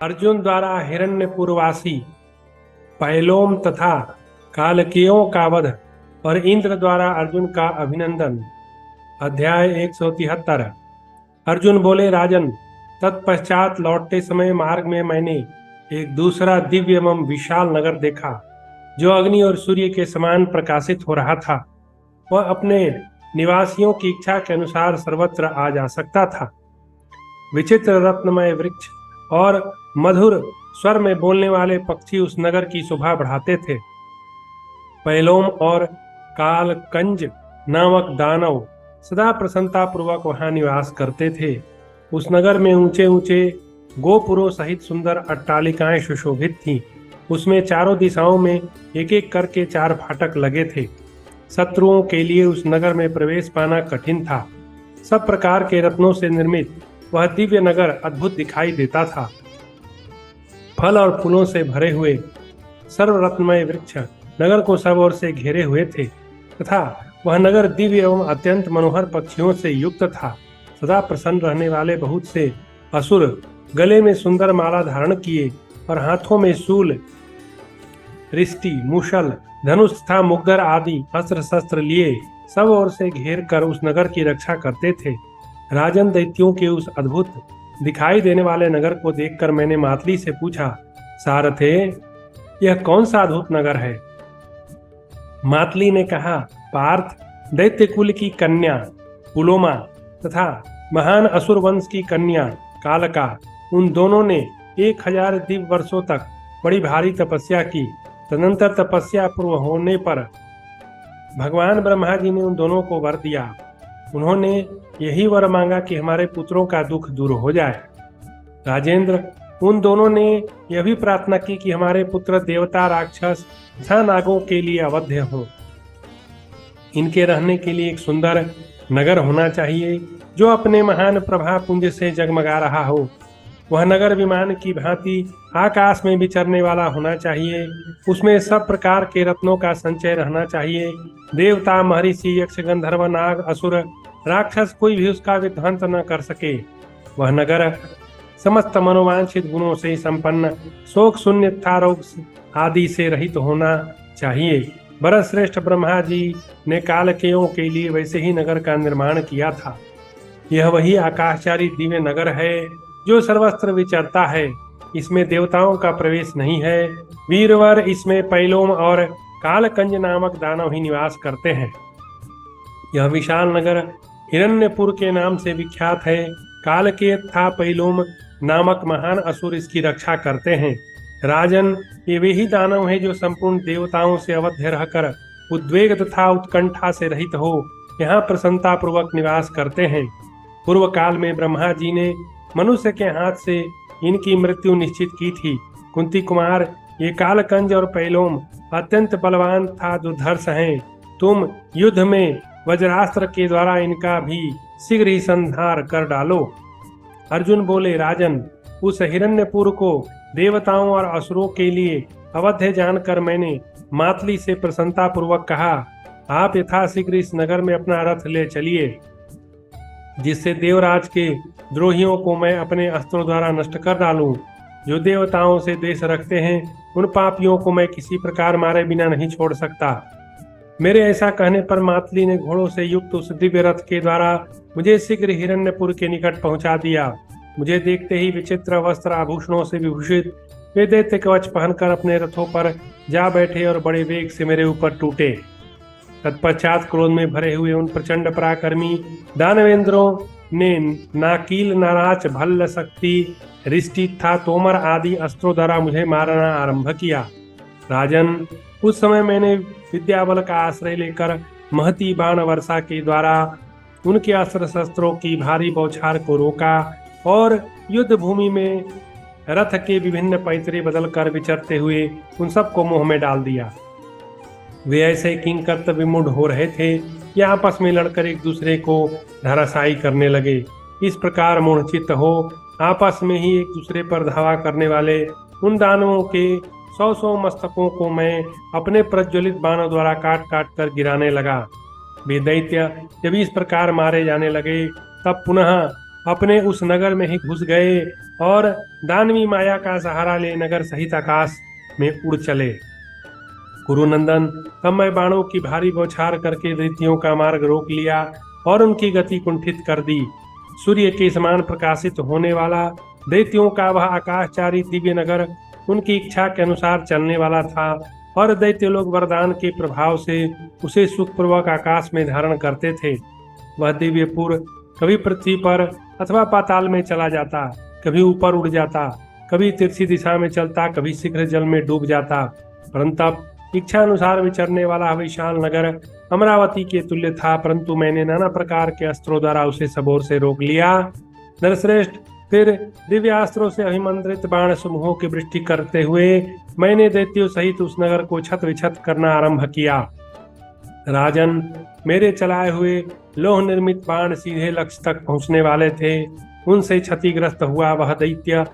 अर्जुन द्वारा हिरण्यपुरवासी पैलोम तथा कालकेयों का वध और इंद्र द्वारा अर्जुन का अभिनंदन। अध्याय 173। अर्जुन बोले, राजन, तत्पश्चात लौटते समय मार्ग में मैंने एक दूसरा दिव्य एवं विशाल नगर देखा, जो अग्नि और सूर्य के समान प्रकाशित हो रहा था। वह अपने निवासियों की इच्छा के अनुसार सर्वत्र आ जा सकता था। विचित्र रत्नमय वृक्ष और मधुर स्वर में बोलने वाले पक्षी उस नगर की शोभा बढ़ाते थे। पैलोम और कालकंज नामक दानव सदा प्रसन्नता पूर्वक वहां निवास करते थे। उस नगर में ऊंचे ऊंचे गोपुरों सहित सुंदर अट्टालिकाएं सुशोभित थीं। उसमें चारों दिशाओं में एक एक करके 4 फाटक लगे थे। शत्रुओं के लिए उस नगर में प्रवेश पाना कठिन था। सब प्रकार के रत्नों से निर्मित वह दिव्य नगर अद्भुत दिखाई देता था। फल और फूलों से भरे हुए सर्वरत्नमय वृक्ष नगर को सब ओर से घेरे हुए थे तथा वह नगर दिव्य एवं अत्यंत मनोहर पक्षियों से युक्त था। सदा प्रसन्न रहने वाले बहुत से असुर गले में सुंदर माला धारण किए और हाथों में शूल, रिष्टि, मूषल, धनुष तथा मुग्धर आदि अस्त्र शस्त्र लिए सब ओर से घेर कर उस नगर की रक्षा करते थे। राजन, दैत्यों के उस अद्भुत दिखाई देने वाले नगर को देखकर मैंने मातली से पूछा, सारथे, यह कौन सा अद्भुत नगर है? मातली ने कहा, पार्थ, दैत्य कुल की कन्या पुलोमा तथा महान असुर वंश की कन्या कालका, उन दोनों ने 1000 दिव्य वर्षों तक बड़ी भारी तपस्या की। तदनंतर तपस्या पूर्ण होने पर भगवान ब्रह्मा जी ने उन दोनों को वर दिया। उन्होंने यही वर मांगा कि हमारे पुत्रों का दुख दूर हो जाए। राजेंद्र, उन दोनों ने यह भी प्रार्थना की कि हमारे पुत्र देवता, राक्षस तथा नागों के लिए अवध्य हो। इनके रहने के लिए एक सुंदर नगर होना चाहिए, जो अपने महान प्रभा पुंज से जगमगा रहा हो। वह नगर विमान की भांति आकाश में विचरने वाला होना चाहिए। उसमें सब प्रकार के रत्नों का संचय रहना चाहिए। देवता, महर्षि, यक्ष, गंधर्व, नाग, असुर, राक्षस कोई भी उसका विध्वंस न कर सके। वह नगर समस्त मनोवांछित गुणों से संपन्न, शोक शून्य तथा रोग आदि से रहित होना चाहिए। बरश्रेष्ठ ब्रह्मा जी ने कालकेयों के लिए वैसे ही नगर का निर्माण किया था। यह वही आकाशचारी दिव्य नगर है जो सर्वत्र विचरता है। इसमें देवताओं का प्रवेश नहीं है। वीरवर, इसमें पैलोम और कालकंज नामक दानव ही निवास करते हैं। यह विशाल नगर हिरण्यपुर के नाम से विख्यात है। कालकेय तथा पैलोम नामक महान असुर इसकी रक्षा करते हैं। राजन, ये वे ही दानव हैं जो संपूर्ण देवताओं से अवध्य रहकर उद्वेग तथा उत्कंठा से रहित हो यहाँ प्रसन्नता पूर्वक निवास करते हैं। पूर्व काल में ब्रह्मा जी ने मनुष्य के हाथ से इनकी मृत्यु निश्चित की थी। कुंती कुमार, ये कालकंज और पैलोम अत्यंत बलवान तथा दुर्धर्ष हैं। तुम युद्ध में वज्रास्त्र के द्वारा इनका भी शीघ्र ही संहार कर डालो। अर्जुन बोले, राजन, उस हिरण्यपुर को देवताओं और असुरों के लिए अवध्य जानकर मैंने मातली से प्रसन्नता पूर्वक कहा, आप यथाशीघ्र इस नगर में अपना रथ ले चलिए, जिससे देवराज के द्रोहियों को मैं अपने अस्त्रों द्वारा नष्ट कर डालूं। जो देवताओं से द्वेष रखते हैं, उन पापियों को मैं किसी प्रकार मारे बिना नहीं छोड़ सकता। मेरे ऐसा कहने पर मातली ने घोड़ों से युक्त उस दिव्य रथ के द्वारा मुझे शीघ्र हिरण्यपुर के निकट पहुंचा दिया। मुझे देखते ही विचित्र वस्त्र आभूषणों से विभूषित वे दैत्य कवच पहनकर अपने रथों पर जा बैठे और बड़े वेग से मेरे ऊपर टूटे। तत्पश्चात क्रोध में भरे हुए उन प्रचंड पराक्रमी दानवेंद्रों ने नाकील, नाराच, भल्ल, शक्ति, रिष्टि तथा तोमर आदि अस्त्रों द्वारा मुझे मारना आरंभ किया। राजन, उस समय मैंने विद्याबल का आश्रय लेकर महती बाण वर्षा के द्वारा उनके अस्त्र शस्त्रों की भारी बौछार को रोका और युद्ध भूमि में रथ के विभिन्न पैतरे बदलकर विचरते हुए उन सबको मोह में डाल दिया। वे ऐसे किंकर्तव्य विमूढ़ हो रहे थे कि आपस में लड़कर एक दूसरे को धराशायी करने लगे। इस प्रकार मूढ़चित्त हो आपस में ही एक दूसरे पर धावा करने वाले उन दानवों के 100 मस्तकों को मैं अपने प्रज्वलित बाणों द्वारा काट काट कर गिराने लगा। वे दैत्य जब इस प्रकार मारे जाने लगे, तब पुनः अपने उस नगर में ही घुस गए और दानवी माया का सहारा ले नगर सहित आकाश में उड़ चले। कुरुनंदन, तब मैं बाणों की भारी बौछार करके दैत्यों का मार्ग रोक लिया और उनकी गति कुंठित कर दी। सूर्य के समान प्रकाशित होने वाला दैत्यों का वह आकाशचारी दिव्य नगर उनकी इच्छा के अनुसार चलने वाला था और दैत्य लोग वरदान के प्रभाव से उसे सुखपूर्वक आकाश में धारण करते थे। वह दिव्यपुर कभी पृथ्वी पर अथवा पाताल में चला जाता, कभी ऊपर उड़ जाता, कभी तिरछी दिशा में चलता, कभी शीघ्र जल में डूब जाता, परंतु इच्छा अनुसार विचरने वाला विशाल नगर अमरावती के तुल्य था। परंतु मैंने नाना प्रकार के अस्त्रों द्वारा उसे सबोर से रोक लिया। नरश्रेष्ठ, फिर दिव्यास्त्रों से अभिमंत्रित बाण समूहों की वृष्टि करते हुए मैंने दैत्यों सहित उस नगर को छत विछत करना आरंभ किया। राजन, मेरे चलाए हुए लोह निर्मित बाण सीधे लक्ष्य तक पहुंचने वाले थे। उनसे क्षतिग्रस्त हुआ वह दैत्य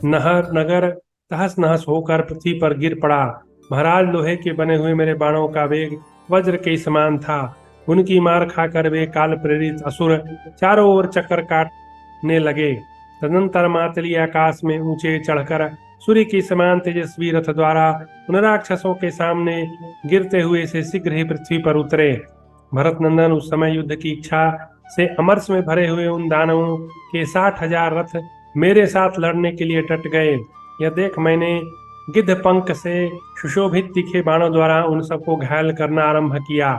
नगर तहस नहस होकर पृथ्वी पर गिर पड़ा। महाराज, लोहे के बने हुए मेरे बाणों का वेग वज्र के समान था। उनकी मार खाकर वे काल प्रेरित असुर चारों ओर चक्कर काटने लगे। तदनंतर मातली आकाश में ऊंचे चढ़कर सूर्य के समान तेजस्वी रथ द्वारा उन राक्षसों के सामने गिरते हुए से शीघ्र ही पृथ्वी पर उतरे। भरत नंदन, उस समय युद्ध की इच्छा से अमरस में भरे हुए उन दानवों के 60,000 रथ मेरे साथ लड़ने के लिए डट गए। यह देख मैंने गिद्ध पंख से सुशोभित तीखे बाणों द्वारा उन सबको घायल करना आरंभ किया।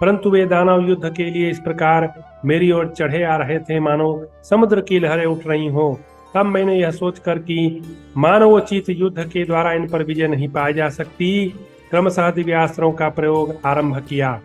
परंतु वे दानव युद्ध के लिए इस प्रकार मेरी ओर चढ़े आ रहे थे मानो समुद्र की लहरें उठ रही हो। तब मैंने यह सोचकर कि मानवोचित युद्ध के द्वारा इन पर विजय नहीं पाई जा सकती, क्रमशः दिव्यास्त्रों का प्रयोग आरंभ किया।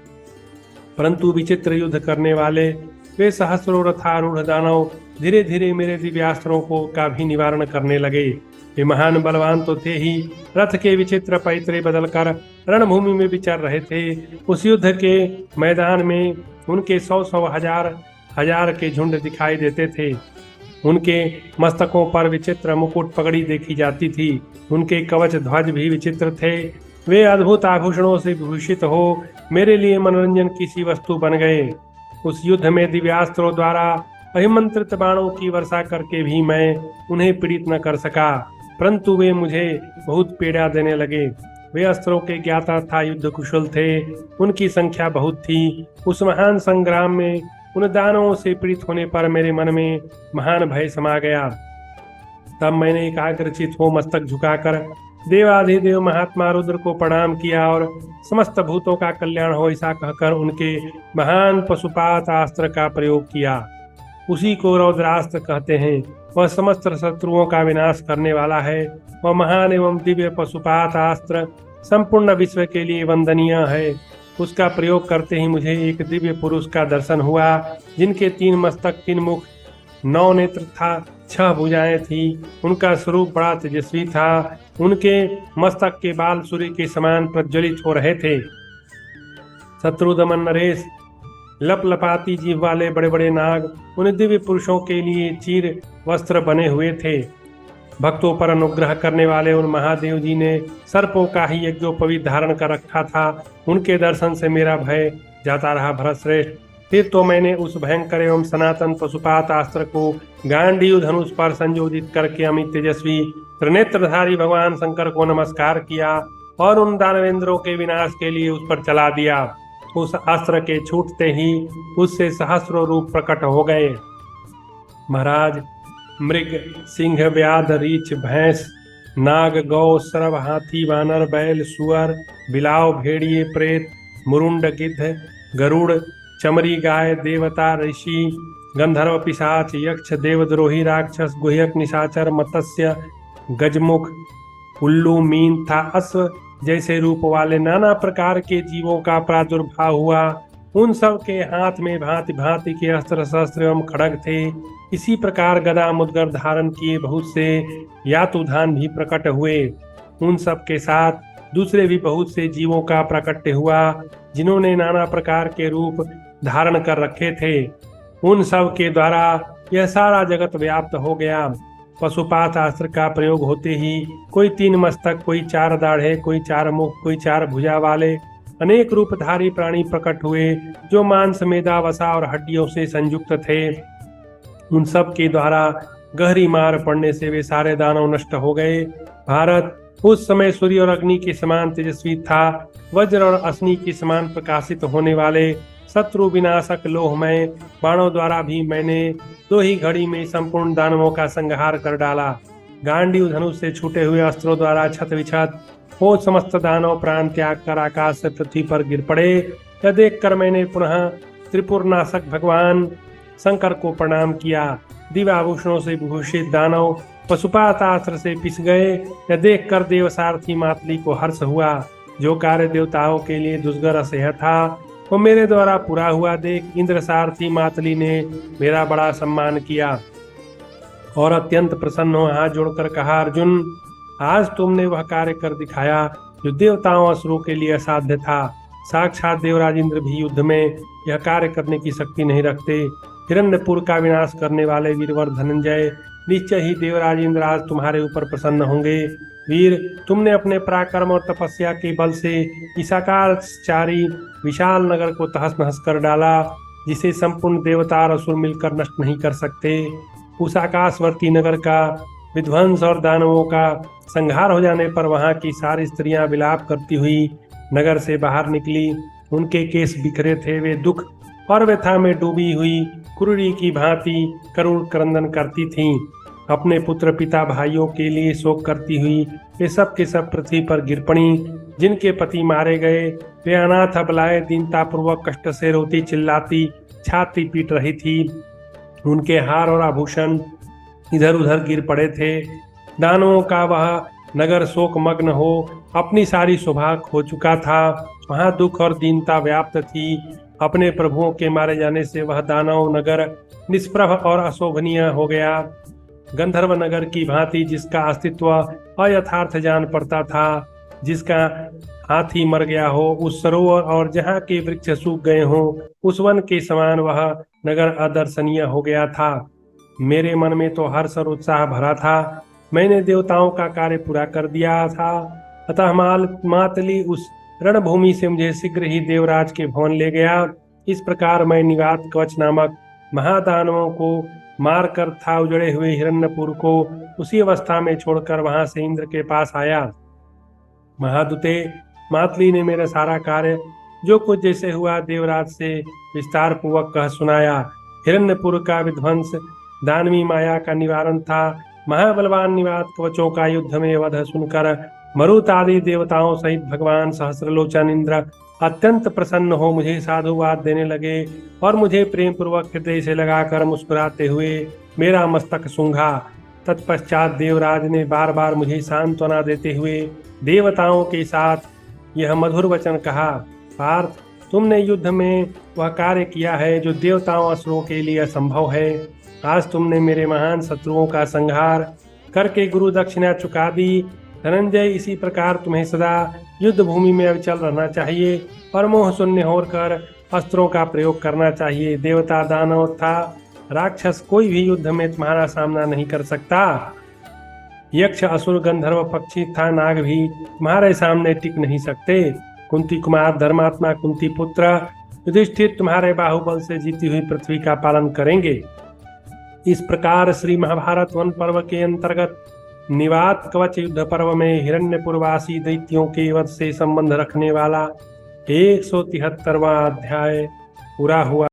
परंतु विचित्र युद्ध करने वाले वे सहस्रों रथारूढ़ दानव धीरे धीरे मेरे दिव्यास्त्रों का भी निवारण करने लगे। वे महान बलवान तो थे ही, रथ के विचित्र पैतरे बदलकर रणभूमि में विचर रहे थे। उस युद्ध के मैदान में उनके 100 हजार के झुंड दिखाई देते थे। उनके मस्तकों पर विचित्र मुकुट पगड़ी देखी जाती थी। उनके कवच ध्वज भी विचित्र थे। वे अद्भुत आभूषणों से विभूषित हो मेरे लिए मनोरंजन की सी वस्तु बन गए। उस युद्ध में दिव्यास्त्रों द्वारा अभिमंत्रित बाणों की वर्षा करके भी मैं उन्हें पीड़ित न कर सका, परंतु वे मुझे बहुत पीड़ा देने लगे। वे अस्त्रों के ज्ञाता था, युद्ध कुशल थे, उनकी संख्या बहुत थी। उस महान संग्राम में उन दानवों से पीड़ित होने पर मेरे मन में महान भय समा गया। तब मैंने एकाग्रचित हो मस्तक झुकाकर देवाधिदेव महात्मा रुद्र को प्रणाम किया और समस्त भूतों का कल्याण हो ऐसा कहकर उनके महान पशुपात अस्त्र का प्रयोग किया। उसी को रौद्रास्त्र कहते हैं। वह समस्त शत्रुओं का विनाश करने वाला है। वह महान एवं दिव्य पशुपात अस्त्र संपूर्ण विश्व के लिए वंदनीय है। उसका प्रयोग करते ही मुझे एक दिव्य पुरुष का दर्शन हुआ, जिनके 3 मस्तक, 3 मुख, 9 नेत्र था, 6 भुजाएं थी। उनका स्वरूप बड़ा तेजस्वी था। उनके मस्तक के बाल सूर्य के समान प्रज्वलित हो रहे थे। शत्रुदमन नरेश, लपलपाती जीव वाले बड़े बड़े नाग उन दिव्य पुरुषों के लिए चीर वस्त्र बने हुए थे। भक्तों पर अनुग्रह करने वाले उन महादेव जी ने सर्पों का ही यज्ञोपवीत धारण कर रखा था। उनके दर्शन से मेरा भय जाता रहा। भरतश्रेष्ठ, फिर तो मैंने उस भयंकर एवं सनातन पशुपात अस्त्र को गांडीव धनुष पर संयोजित करके अमित तेजस्वी त्रिनेत्रधारी भगवान शंकर को नमस्कार किया और उन दानवेंद्रों के विनाश के लिए उस पर चला दिया। उस अस्त्र के छूटते ही उससे सहस्रों रूप प्रकट हो गए। महाराज, मृग, सिंह, व्याध, रीछ, भैंस, नाग, गौ, सरव, हाथी, वानर, बैल, सुअर, बिलाव, भेड़िए, प्रेत, मुरुंड, गिद्ध, गरुड़, चमरी, गाय, देवता, ऋषि, गंधर्व, पिशाच, यक्ष, देवद्रोही, राक्षस, गुह्यक, निशाचर, मत्स्य, गजमुख, उल्लू, मीन था अश्व जैसे रूप वाले नाना प्रकार के जीवों का प्रादुर्भाव हुआ। उन सब के हाथ में भांति भांति के अस्त्र शस्त्र एवं खड़ग थे। इसी प्रकार गदा मुद्गर धारण किए बहुत से यातुधान भी प्रकट हुए। उन सब के साथ दूसरे भी बहुत से जीवों का प्रकट हुआ, जिन्होंने नाना प्रकार के रूप धारण कर रखे थे। उन सब के द्वारा यह सारा जगत व्याप्त हो गया। पशुपात अस्त्र का प्रयोग होते ही कोई 3 मस्तक, कोई 4 दाढ़े, कोई 4 मुख, कोई 4 भुजा वाले अनेक रूपधारी प्राणी प्रकट हुए, जो मांस, मेदा, वसा और हड्डियों से संयुक्त थे। उन सब के द्वारा गहरी मार पड़ने से वे सारे दानव नष्ट हो गए। भारत उस समय सूर्य और अग्नि के समान तेजस्वी था। वज्र और अश्नि के समान प्रकाशित होने वाले शत्रु विनाशक लोहमय बाणों द्वारा भी मैंने 2 ही घड़ी में संपूर्ण दानवों का संहार कर डाला। गांडीव धनुष से छूटे हुए अस्त्रों द्वारा छत विछत वो समस्त दानव प्राण त्याग कर आकाश से पृथ्वी पर गिर पड़े। यह देखकर मैंने पुनः त्रिपुरनाशक भगवान शंकर को प्रणाम किया। दिव्याभूषणों से विभूषित दानव पशुपातास्त्र से पिस गए। यह देखकर देवसारथी मातली को हर्ष हुआ। जो कार्य देवताओं के लिए दुष्कर असह्य था वो मेरे द्वारा पूरा हुआ देख इंद्र सारथी मातली ने मेरा बड़ा सम्मान किया और अत्यंत प्रसन्न हो हाथ जोड़कर कहा, अर्जुन, आज तुमने वह कार्य कर दिखाया जो देवताओं असुरों के लिए असाध्य था। साक्षात देवराज इंद्र भी युद्ध में यह कार्य करने की शक्ति नहीं रखते। हिरण्यपुर का विनाश करने वाले वीरवर धनंजय, निश्चय ही देवराज इंद्र आज तुम्हारे ऊपर प्रसन्न होंगे। वीर, तुमने अपने पराक्रम और तपस्या के बल से इस आकाशचारी विशाल नगर को तहस नहस कर डाला, जिसे संपूर्ण देवता और असुर मिलकर नष्ट नहीं कर सकते। उस आकाशवर्ती नगर का विध्वंस और दानवों का संहार हो जाने पर वहां की सारी स्त्रियां विलाप करती हुई नगर से बाहर निकली। उनके केस बिखरे थे, वे दुख और व्यथा में डूबी हुई कुरुड़ी की भांति करुण क्रंदन करती थीं। अपने पुत्र पिता भाइयों के लिए शोक करती हुई वे सब के सब पृथ्वी पर गिर पड़ी। जिनके पति मारे गए वे अनाथ अबलाएं दीनतापूर्वक कष्ट से रोती चिल्लाती छाती पीट रही थी। उनके हार और आभूषण इधर उधर गिर पड़े थे। दानवों का वह नगर शोकमग्न हो अपनी सारी शोभा खो चुका था। वहां दुख और दीनता व्याप्त थी। अपने प्रभुओं के मारे जाने से वह दानव नगर निष्प्रभ और अशोभनीय हो गया। गंधर्व नगर की भांति जिसका अस्तित्व अयथार्थ जान पड़ता था, जिसका हाथी मर गया हो, उस सरोवर और जहाँ के वृक्ष सूख गए हों उस वन के समान वह नगर अदर्शनीय हो गया था। मेरे मन में तो हर्ष और उत्साह भरा था। मैंने देवताओं का कार्य पूरा कर दिया था, अतः मातली उस रणभूमि से मुझे शीघ्र ही देवराज के भवन ले गया। इस प्रकार मैं निवात कवच नामक महादानवों को मारकर था उजड़े हुए हिरण्यपुर को उसी अवस्था में छोड़कर वहां से इंद्र के पास आया। महादूते, मातली ने मेरा सारा कार्य जो कुछ जैसे हुआ देवराज से विस्तार पूर्वक कह सुनाया। हिरण्यपुर का विध्वंस दानवी माया का निवारण था। महाबलवान निवात कवचों का युद्ध में वध सुनकर मरुत आदि देवताओं सहित भगवान सहस्रलोचन इंद्र अत्यंत प्रसन्न हो मुझे साधुवाद देने लगे और मुझे प्रेम पूर्वक हृदय से लगाकर मुस्कुराते हुए मेरा मस्तक सूंघा। तत्पश्चात देवराज ने बार बार मुझे सांत्वना देते हुए देवताओं के साथ यह मधुर वचन कहा, पार्थ, तुमने युद्ध में वह कार्य किया है जो देवताओं असुरों के लिए असंभव है। आज तुमने मेरे महान शत्रुओं का संहार करके गुरु दक्षिणा चुका दी। धनंजय, इसी प्रकार तुम्हें सदा युद्ध भूमि में अविचल रहना चाहिए और मोह शून्य होकर अस्त्रों का प्रयोग करना चाहिए। देवता, दानव था राक्षस कोई भी युद्ध में तुम्हारा सामना नहीं कर सकता। यक्ष, असुर, गंधर्व, पक्षी था नाग भी तुम्हारे सामने टिक नहीं सकते। कुंती कुमार, धर्मात्मा कुंती पुत्र युधिष्ठिर तुम्हारे बाहुबल से जीती हुई पृथ्वी का पालन करेंगे। इस प्रकार श्री महाभारत वन पर्व के अंतर्गत निवात कवच युद्ध पर्व में हिरण्यपुरवासी दैत्यों के वध से संबंध रखने वाला 173वां अध्याय पूरा हुआ।